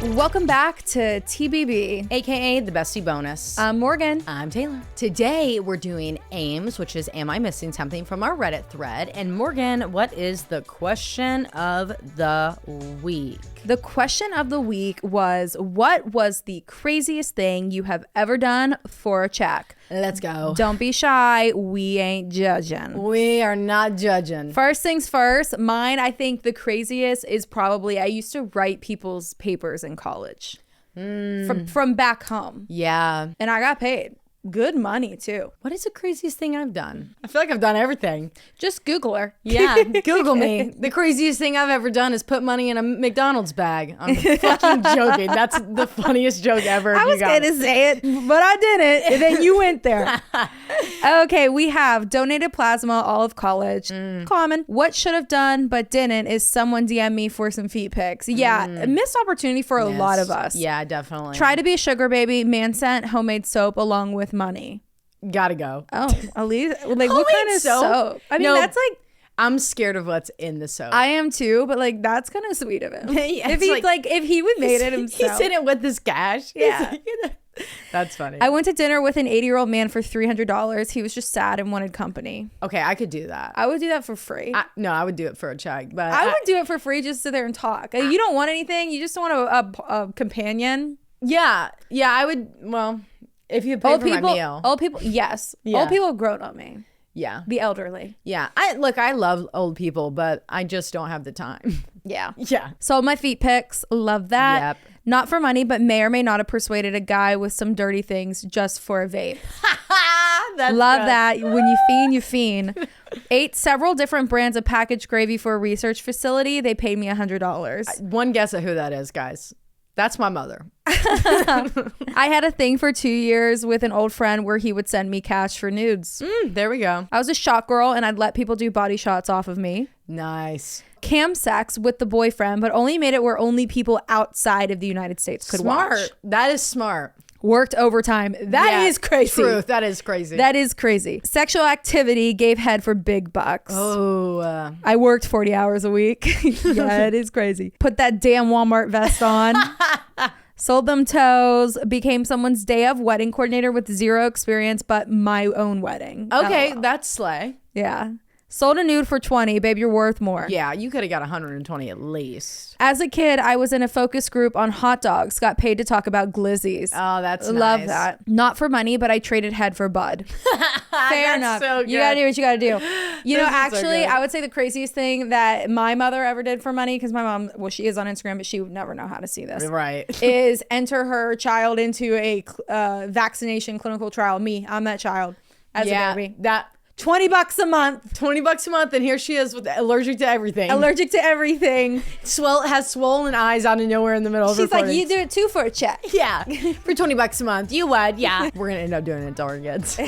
Welcome back to TBB, aka the Bestie Bonus. I'm Morgan. I'm Taylor. Today we're doing AIMS, which is Am I Missing Something, from our Reddit thread. And Morgan, what is the question of the week? The question of the week was, what was the craziest thing you have ever done for a check? Let's go. Don't be shy. We ain't judging. We are not judging. First things first, mine, I think the craziest is probably I used to write people's papers in college from back home. Yeah. And I got paid. Good money too. What is the craziest thing I've done? I feel like I've done everything. Just Google her. Yeah, Google me. The craziest thing I've ever done is put money in a McDonald's bag. I'm fucking joking. That's the funniest joke ever. I was going to say it, but I didn't. And then you went there. Okay, we have donated plasma all of college. Common. What should have done but didn't is someone DM me for some feet pics. Yeah, a missed opportunity for a lot of us. Yeah, definitely. Try to be a sugar baby. Man sent homemade soap along with money. Gotta go. Oh, at least like what kind of soap? I mean, that's like, I'm scared of what's in the soap. I am too, but like that's kind of sweet of him. Yeah, if he's like if he would made it himself. He's in it with his cash. Yeah. That's funny. I went to dinner with an 80-year-old man for $300. He was just sad and wanted company. Okay, I could do that. I would do that for free. No, I would do it for a check. But I would do it for free, just sit there and talk. You don't want anything. You just want a companion. Yeah, I would. Well, if you pay for my meal. Old people, yes. Yeah. Old people have grown on me. Yeah. The elderly. Yeah. I love old people, but I just don't have the time. Yeah. Yeah. Sold my feet pics. Love that. Yep. Not for money, but may or may not have persuaded a guy with some dirty things just for a vape. Love that. When you fiend, you fiend. Ate several different brands of packaged gravy for a research facility. They paid me $100. One guess at who that is, guys. That's my mother. I had a thing for 2 years with an old friend where he would send me cash for nudes. There we go. I was a shot girl and I'd let people do body shots off of me. Nice. Cam sex with the boyfriend, but only made it where only people outside of the United States could watch. That is smart. Worked overtime. That is crazy. Truth. That is crazy. That is crazy. Sexual activity, gave head for big bucks. Oh. I worked 40 hours a week. Yeah, it is crazy. Put that damn Walmart vest on. Sold them toes. Became someone's day of wedding coordinator with zero experience, but my own wedding. Okay, that's slay. Yeah. Sold a nude for 20. Babe, you're worth more. Yeah, you could have got 120 at least. As a kid, I was in a focus group on hot dogs. Got paid to talk about glizzies. Oh, that's nice. Love that. Not for money, but I traded head for bud. Fair enough. So good. You gotta do what you gotta do. You know, actually, so I would say the craziest thing that my mother ever did for money, because my mom, well, she is on Instagram, but she would never know how to see this. Right. Is enter her child into a vaccination clinical trial. Me, I'm that child as a baby. That $20 a month. $20 a month, and here she is with allergic to everything. Allergic to everything. Has swollen eyes out of nowhere in the middle of She's like, recordings. you do it too for a check. Yeah, for $20 a month. You would, yeah. We're gonna end up doing it until our kids.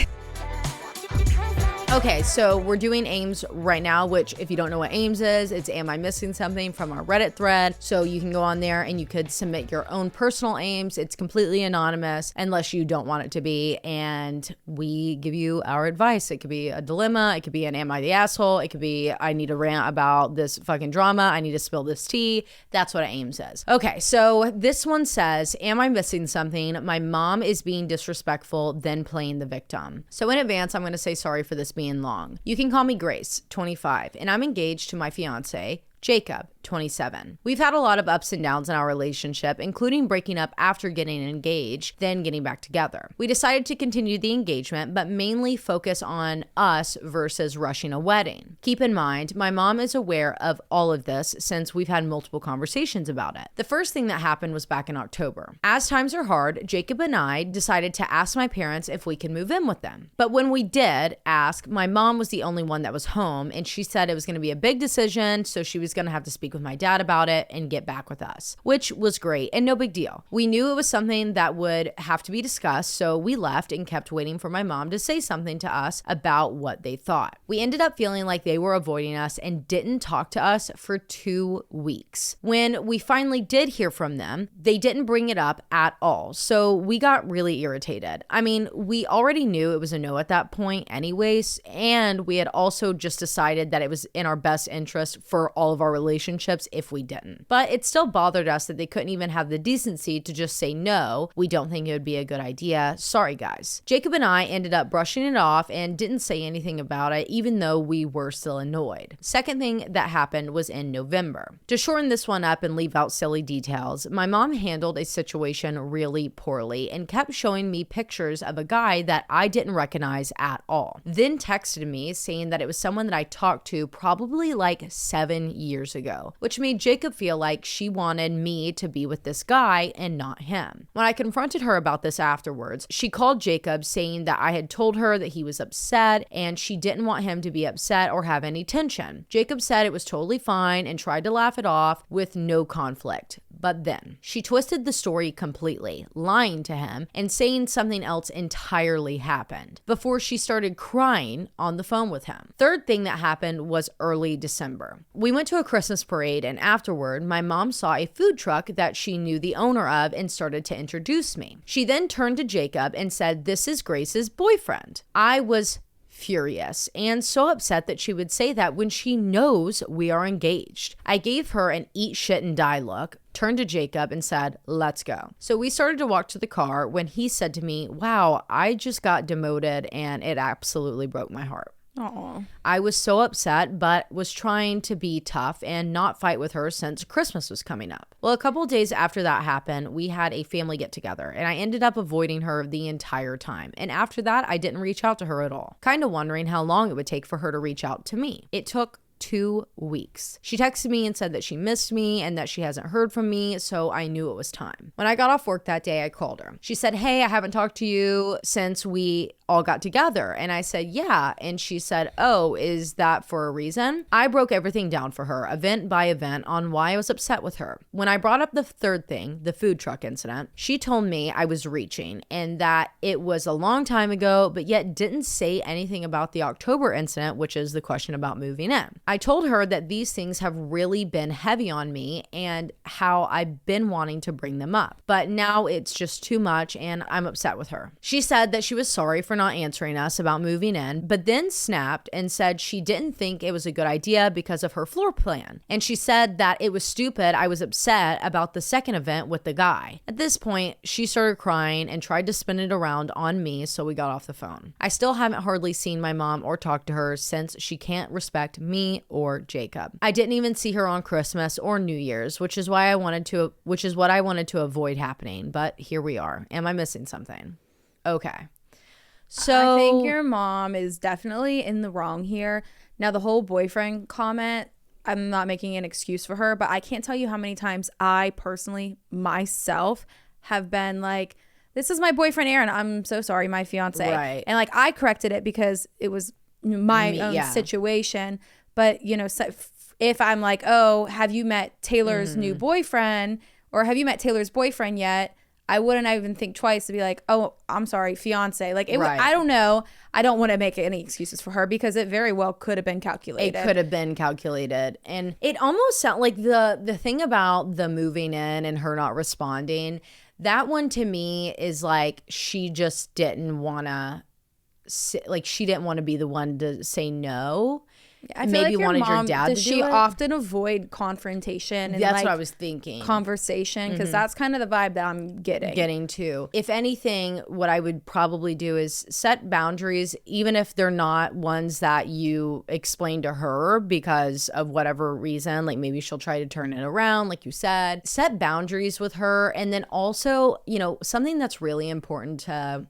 Okay, so we're doing AIMS right now, which if you don't know what AIMS is, it's Am I Missing Something, from our Reddit thread. So you can go on there and you could submit your own personal AIMS. It's completely anonymous unless you don't want it to be. And we give you our advice. It could be a dilemma. It could be an am I the asshole? It could be I need to rant about this fucking drama. I need to spill this tea. That's what AIMS is. Okay, so this one says, am I missing something? My mom is being disrespectful, then playing the victim. So in advance, I'm going to say sorry for this being long. You can call me Grace, 25, and I'm engaged to my fiance, Jacob, 27. We've had a lot of ups and downs in our relationship, including breaking up after getting engaged, then getting back together. We decided to continue the engagement, but mainly focus on us versus rushing a wedding. Keep in mind, my mom is aware of all of this since we've had multiple conversations about it. The first thing that happened was back in October. As times are hard, Jacob and I decided to ask my parents if we could move in with them. But when we did ask, my mom was the only one that was home, and she said it was going to be a big decision, so she was going to have to speak with my dad about it and get back with us, which was great and no big deal. We knew it was something that would have to be discussed, so we left and kept waiting for my mom to say something to us about what they thought. We ended up feeling like they were avoiding us and didn't talk to us for 2 weeks. When we finally did hear from them, they didn't bring it up at all, so we got really irritated. I mean, we already knew it was a no at that point anyways, and we had also just decided that it was in our best interest for all of our relationship relationships if we didn't. But it still bothered us that they couldn't even have the decency to just say no. We don't think it would be a good idea. Sorry, guys. Jacob and I ended up brushing it off and didn't say anything about it, even though we were still annoyed. Second thing that happened was in November. To shorten this one up and leave out silly details, my mom handled a situation really poorly and kept showing me pictures of a guy that I didn't recognize at all. Then texted me saying that it was someone that I talked to probably like 7 years ago, which made Jacob feel like she wanted me to be with this guy and not him. When I confronted her about this afterwards, she called Jacob saying that I had told her that he was upset and she didn't want him to be upset or have any tension. Jacob said it was totally fine and tried to laugh it off with no conflict. But then she twisted the story completely, lying to him and saying something else entirely happened before she started crying on the phone with him. Third thing that happened was early December. We went to a Christmas parade and afterward, my mom saw a food truck that she knew the owner of and started to introduce me. She then turned to Jacob and said, "This is Grace's boyfriend." I was furious and so upset that she would say that when she knows we are engaged. I gave her an eat shit and die look, turned to Jacob and said, "Let's go." So we started to walk to the car when he said to me, "Wow, I just got demoted," and it absolutely broke my heart. Aww. I was so upset, but was trying to be tough and not fight with her since Christmas was coming up. Well, a couple days after that happened, we had a family get together and I ended up avoiding her the entire time. And after that, I didn't reach out to her at all, kind of wondering how long it would take for her to reach out to me. It took 2 weeks. She texted me and said that she missed me and that she hasn't heard from me, so I knew it was time. When I got off work that day, I called her. She said, "Hey, I haven't talked to you since we all got together." And I said, "Yeah." And she said, "Oh, is that for a reason?" I broke everything down for her, event by event, on why I was upset with her. When I brought up the third thing, the food truck incident, she told me I was reaching and that it was a long time ago, but yet didn't say anything about the October incident, which is the question about moving in. I told her that these things have really been heavy on me and how I've been wanting to bring them up, but now it's just too much and I'm upset with her. She said that she was sorry for not answering us about moving in, but then snapped and said she didn't think it was a good idea because of her floor plan. And she said that it was stupid. I was upset about the second event with the guy. At this point, she started crying and tried to spin it around on me, so we got off the phone. I still haven't hardly seen my mom or talked to her since she can't respect me or Jacob. I didn't even see her on Christmas or New Year's, which is what I wanted to avoid happening, but here we are. Am I missing something? Okay. So I think your mom is definitely in the wrong here. Now, the whole boyfriend comment, I'm not making an excuse for her, but I can't tell you how many times I personally, myself, have been like, "This is my boyfriend, Aaron. I'm so sorry, my fiance." Right. And like I corrected it because it was my own situation. But, you know, so if I'm like, "Oh, have you met Taylor's new boyfriend?" or "Have you met Taylor's boyfriend yet?" I wouldn't even think twice to be like, "Oh, I'm sorry, fiance." Like, Right. I don't know. I don't want to make any excuses for her because it very well could have been calculated. It could have been calculated. And it almost sounds like the thing about the moving in and her not responding, that one to me is like she just didn't want to, like she didn't want to be the one to say no. I feel maybe like your wanted mom, your dad to does do she it. often avoid confrontation and That's like what I was thinking. conversation? Because that's kind of the vibe that I'm getting. To. If anything, what I would probably do is set boundaries, even if they're not ones that you explain to her because of whatever reason, like maybe she'll try to turn it around, like you said. Set boundaries with her. And then also, you know, something that's really important to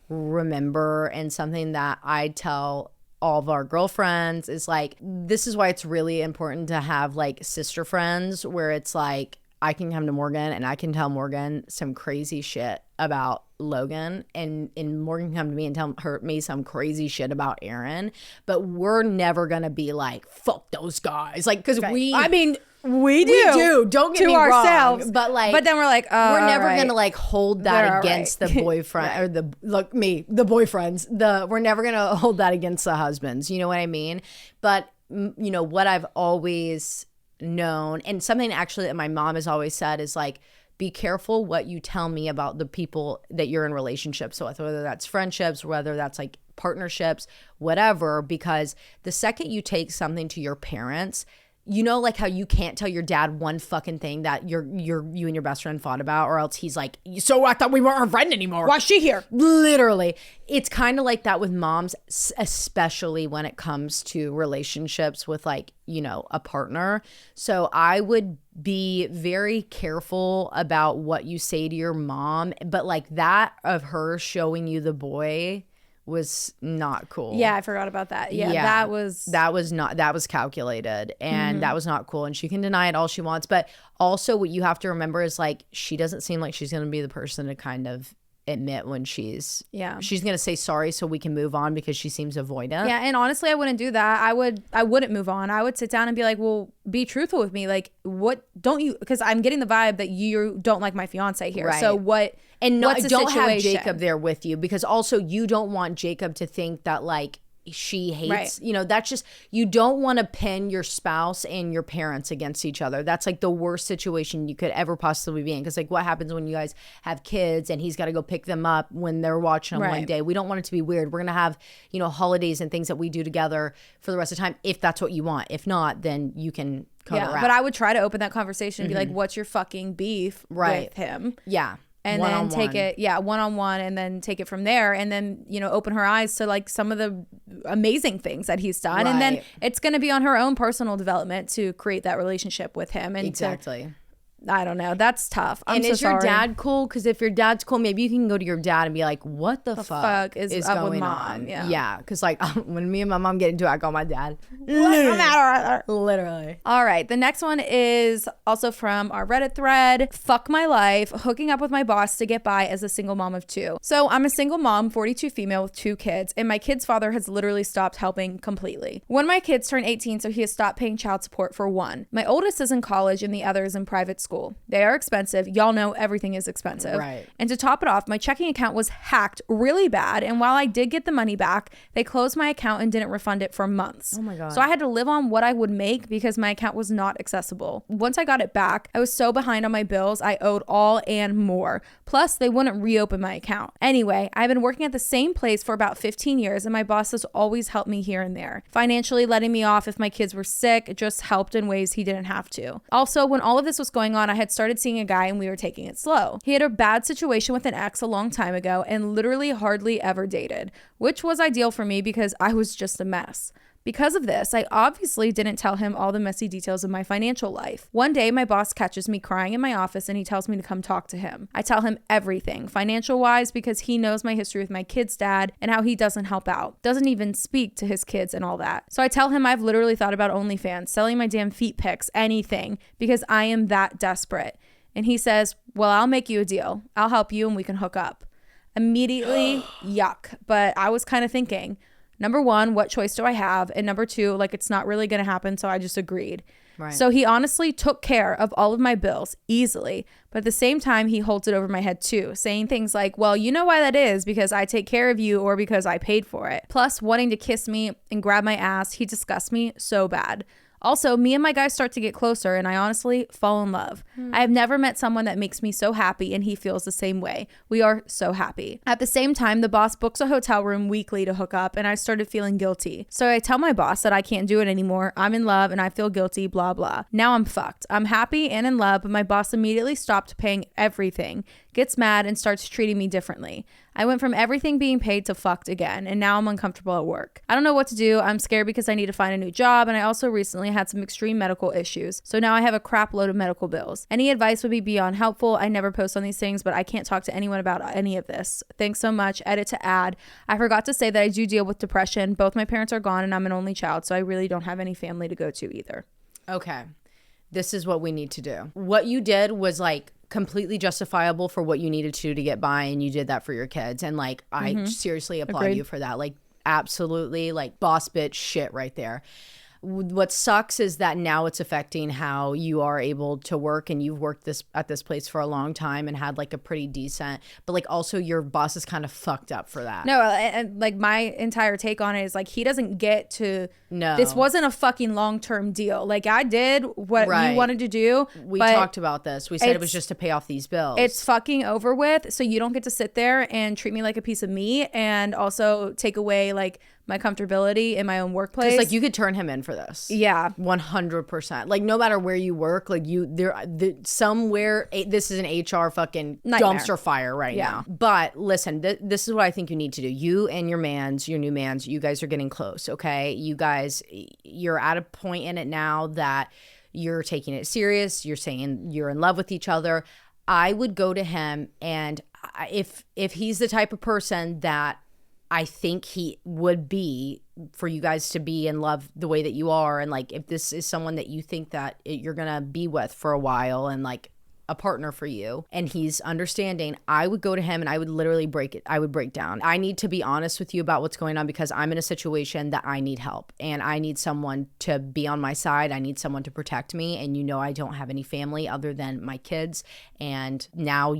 remember and something that I tell all of our girlfriends is like, this is why it's really important to have like sister friends where it's like I can come to Morgan and I can tell Morgan some crazy shit about Logan and Morgan can come to me and tell me some crazy shit about Aaron, but we're never gonna be like, "Fuck those guys," like, because we do. Don't get me ourselves, wrong, but then we're like, "Oh, we're never right. gonna like hold that They're against right. the boyfriend Right. or the boyfriends. We're never gonna hold that against the husbands. You know what I mean? But you know what I've always known, and something actually that my mom has always said is like, be careful what you tell me about the people that you're in relationships with, whether that's friendships, whether that's like partnerships, whatever, because the second you take something to your parents, you know, like how you can't tell your dad one fucking thing that you and your best friend fought about, or else he's like, so I thought we weren't her friend anymore. Why's she here? Literally. It's kind of like that with moms, especially when it comes to relationships with like, you know, a partner. So I would be very careful about what you say to your mom. But like that of her showing you the boy was not cool. Yeah, I forgot about that. Yeah, that was calculated, and that was not cool. And she can deny it all she wants, but also what you have to remember is like she doesn't seem like she's going to be the person to kind of admit when she's going to say sorry so we can move on, because she seems avoidant. Yeah, and honestly, I wouldn't do that. I wouldn't move on. I would sit down and be like, well, be truthful with me. Like, what don't you, because I'm getting the vibe that you don't like my fiance here. Right. So what, and no, what's the don't situation? Have Jacob there with you, because also you don't want Jacob to think that like she hates, you know, that's just, you don't want to pin your spouse and your parents against each other. That's like the worst situation you could ever possibly be in, because like what happens when you guys have kids and he's got to go pick them up when they're watching them one day? We don't want it to be weird. We're gonna have, you know, holidays and things that we do together for the rest of the time, if that's what you want. If not, then you can cut her out. But I would try to open that conversation and be like, what's your fucking beef with him? Yeah. And then take it, one-on-one, and then take it from there, and then, you know, open her eyes to like some of the amazing things that he's done. And then it's going to be on her own personal development to create that relationship with him. And I don't know. That's tough. And is your dad cool? Because if your dad's cool, maybe you can go to your dad and be like, what the fuck is up going with mom? Yeah. Because like when me and my mom get into it, I call my dad. Literally. All right. The next one is also from our Reddit thread. Fuck my life. Hooking up with my boss to get by as a single mom of 2. So I'm a single mom, 42 female with 2 kids. And my kid's father has literally stopped helping completely. One of my kids turned 18, so he has stopped paying child support for one. My oldest is in college and the other is in private school. They are expensive. Y'all know everything is expensive. Right. And to top it off, my checking account was hacked really bad. And while I did get the money back, they closed my account and didn't refund it for months. Oh my God. So I had to live on what I would make because my account was not accessible. Once I got it back, I was so behind on my bills, I owed all and more. Plus, they wouldn't reopen my account. Anyway, I've been working at the same place for about 15 years and my boss has always helped me here and there. Financially letting me off if my kids were sick, it just helped in ways he didn't have to. Also, when all of this was going on, I had started seeing a guy and we were taking it slow. He had a bad situation with an ex a long time ago and literally hardly ever dated, which was ideal for me because I was just a mess. Because of this, I obviously didn't tell him all the messy details of my financial life. One day, my boss catches me crying in my office and he tells me to come talk to him. I tell him everything, financial wise, because he knows my history with my kid's dad and how he doesn't help out, doesn't even speak to his kids and all that. So I tell him I've literally thought about OnlyFans, selling my damn feet pics, anything, because I am that desperate. And he says, well, I'll make you a deal. I'll help you and we can hook up. Immediately, yuck. But I was kind of thinking, number one, what choice do I have? And number two, like, it's not really going to happen. So I just agreed. Right. So he honestly took care of all of my bills easily. But at the same time, he holds it over my head too, saying things like, well, you know why that is, because I take care of you or because I paid for it. Plus wanting to kiss me and grab my ass. He disgusts me so bad. Also, me and my guy start to get closer and I honestly fall in love. I have never met someone that makes me so happy and he feels the same way. We are so happy. At the same time, the boss books a hotel room weekly to hook up and I started feeling guilty. So I tell my boss that I can't do it anymore. I'm in love and I feel guilty, blah, blah. Now I'm fucked. I'm happy and in love, but my boss immediately stopped paying everything, gets mad and starts treating me differently. I went from everything being paid to fucked again, and now I'm uncomfortable at work. I don't know what to do. I'm scared because I need to find a new job, and I also recently had some extreme medical issues, so now I have a crap load of medical bills. Any advice would be beyond helpful. I never post on these things, but I can't talk to anyone about any of this. Thanks so much. Edit to add. I forgot to say that I do deal with depression. Both my parents are gone, and I'm an only child, so I really don't have any family to go to either. Okay. This is what we need to do. What you did was like completely justifiable for what you needed to get by, and you did that for your kids, and like I seriously applaud you for that. Like absolutely, like boss bitch shit right there. What sucks is that now it's affecting how you are able to work, and you've worked at this place for a long time and had like a pretty decent, but like also your boss is kind of fucked up for that. No, and like my entire take on it is like he doesn't get to No. This wasn't a fucking long-term deal. Like, I did what you wanted to do. We talked about this. We said it was just to pay off these bills. It's fucking over with. So you don't get to sit there and treat me like a piece of meat and also take away like my comfortability in my own workplace. Because like you could turn him in for this. Yeah. 100%. Like no matter where you work, like somewhere, this is an HR fucking dumpster fire right now. But listen, this is what I think you need to do. You and your new mans, you guys are getting close, okay? You guys, you're at a point in it now that you're taking it serious. You're saying you're in love with each other. I would go to him, and if he's the type of person that I think he would be for you guys to be in love the way that you are, and like if this is someone that you think that you're gonna be with for a while and like a partner for you, and he's understanding, I would go to him and I would literally I would break down. I need to be honest with you about what's going on because I'm in a situation that I need help and I need someone to be on my side. I need someone to protect me, and you know I don't have any family other than my kids, and now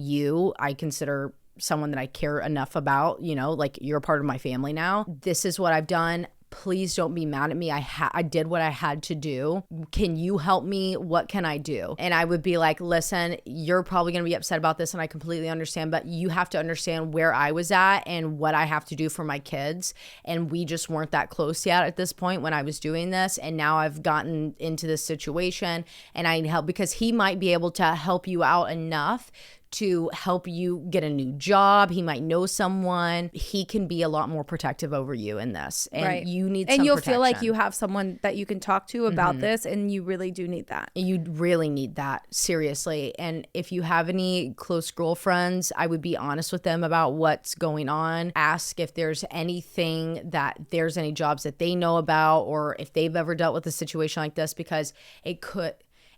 I consider someone that I care enough about, you know, like you're a part of my family now. This is what I've done. Please don't be mad at me. I did what I had to do. Can you help me? What can I do? And I would be like, listen, you're probably going to be upset about this and I completely understand, but you have to understand where I was at and what I have to do for my kids. And we just weren't that close yet at this point when I was doing this. And now I've gotten into this situation and I need help because he might be able to help you out enough to help you get a new job. He might know someone. He can be a lot more protective over you in this. And you need some and you'll protection. feel like you have someone that you can talk to about this, and you really do need that. You really need that, seriously. And if you have any close girlfriends, I would be honest with them about what's going on. Ask if there's any jobs that they know about or if they've ever dealt with a situation like this, because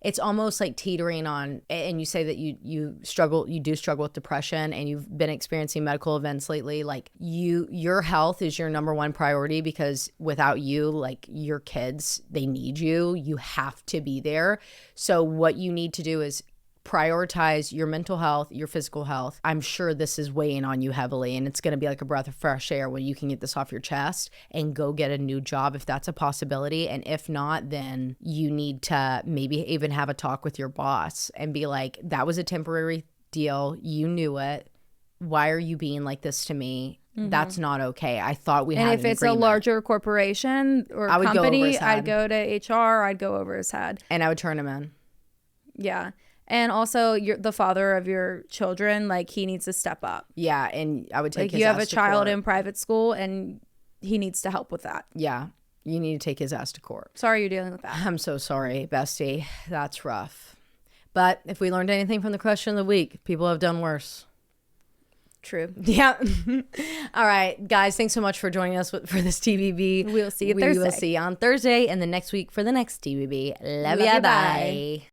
it's almost like teetering on, and you say that you do struggle with depression and you've been experiencing medical events lately. Like your health is your number one priority, because without you, like your kids, they need you. You have to be there. So what you need to do is prioritize your mental health, your physical health. I'm sure this is weighing on you heavily, and it's going to be like a breath of fresh air when you can get this off your chest and go get a new job if that's a possibility. And if not, then you need to maybe even have a talk with your boss and be like, that was a temporary deal. You knew it. Why are you being like this to me? That's not okay. I thought we had an agreement. And if it's a larger corporation or company, I'd go to HR, I'd go over his head. And I would turn him in. Yeah. And also, you're the father of your children, like he needs to step up. Yeah, and I would take his ass to court. You have a child in in private school, and he needs to help with that. Yeah, you need to take his ass to court. Sorry you're dealing with that. I'm so sorry, bestie. That's rough. But if we learned anything from the question of the week, people have done worse. True. Yeah. All right, guys, thanks so much for joining us for this TBB. We'll see you Thursday. We will see you on Thursday and the next week for the next TBB. Love ya. Bye.